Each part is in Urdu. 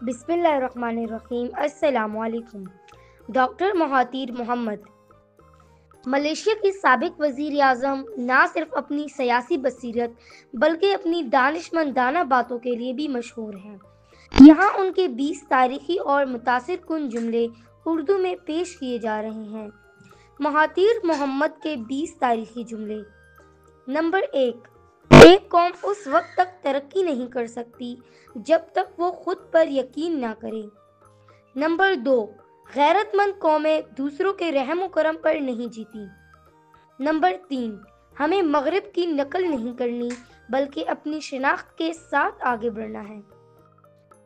بسم اللہ الرحمن الرحیم۔ السلام علیکم۔ ڈاکٹر مہاتیر محمد ملائیشیا کے سابق وزیر اعظم نہ صرف اپنی سیاسی بصیرت بلکہ اپنی دانشمندانہ باتوں کے لیے بھی مشہور ہیں۔ یہاں ان کے 20 تاریخی اور متاثر کن جملے اردو میں پیش کیے جا رہے ہیں۔ مہاتیر محمد کے 20 تاریخی جملے۔ نمبر 1، ایک قوم اس وقت تک ترقی نہیں کر سکتی جب تک وہ خود پر یقین نہ کرے۔ نمبر 2، غیرت مند قومیں دوسروں کے رحم و کرم پر نہیں جیتی۔ نمبر 3، ہمیں مغرب کی نقل نہیں کرنی بلکہ اپنی شناخت کے ساتھ آگے بڑھنا ہے۔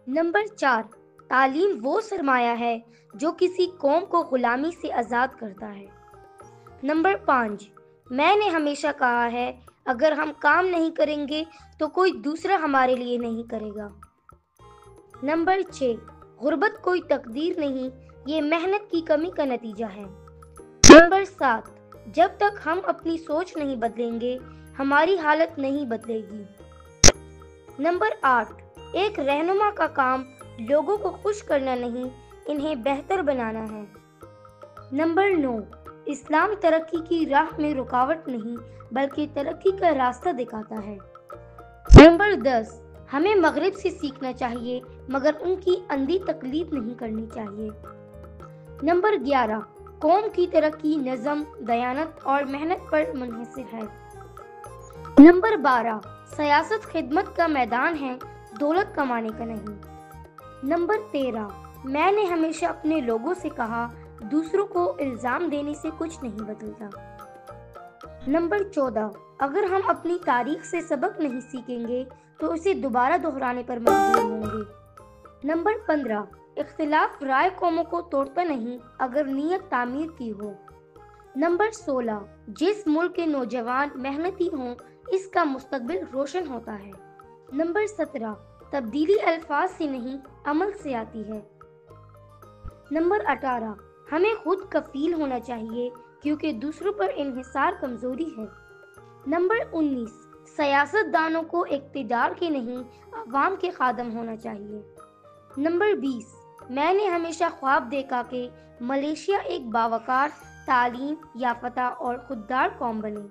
نمبر 4، تعلیم وہ سرمایہ ہے جو کسی قوم کو غلامی سے آزاد کرتا ہے۔ نمبر 5، میں نے ہمیشہ کہا ہے اگر ہم کام نہیں کریں گے تو کوئی دوسرا ہمارے لیے نہیں کرے گا۔ نمبر 6، غربت کوئی تقدیر نہیں، یہ محنت کی کمی کا نتیجہ ہے۔ نمبر 7، جب تک ہم اپنی سوچ نہیں بدلیں گے ہماری حالت نہیں بدلے گی۔ نمبر 8، ایک رہنما کا کام لوگوں کو خوش کرنا نہیں، انہیں بہتر بنانا ہے۔ نمبر 9، اسلام ترقی کی راہ میں رکاوٹ نہیں بلکہ ترقی کا راستہ دکھاتا ہے۔ نمبر 10، ہمیں مغرب سے سیکھنا چاہیے مگر ان کی اندھی تقلید نہیں کرنی چاہیے۔ نمبر 11، قوم کی ترقی نظم، دیانت اور محنت پر منحصر ہے۔ نمبر 12، سیاست خدمت کا میدان ہے، دولت کمانے کا نہیں۔ نمبر 13، میں نے ہمیشہ اپنے لوگوں سے کہا دوسروں کو الزام دینے سے کچھ نہیں بدلتا۔ نمبر 14، اگر ہم اپنی تاریخ سے سبق نہیں سیکھیں گے تو اسے دوبارہ دہرانے پر مجبور ہوں گے۔ نمبر 15، اختلاف رائے قوموں کو توڑتا نہیں اگر نیت تعمیر کی ہو۔ نمبر 16، جس ملک کے نوجوان محنتی ہوں اس کا مستقبل روشن ہوتا ہے۔ نمبر 17، تبدیلی الفاظ سے نہیں عمل سے آتی ہے۔ نمبر 18، ہمیں خود کفیل ہونا چاہیے کیونکہ دوسروں پر انحصار کمزوری ہے۔ نمبر 19، سیاست دانوں کو اقتدار کے نہیں عوام کے خادم ہونا چاہیے۔ نمبر 20، میں نے ہمیشہ خواب دیکھا کہ ملائیشیا ایک باوقار، تعلیم یافتہ اور خوددار قوم بنے۔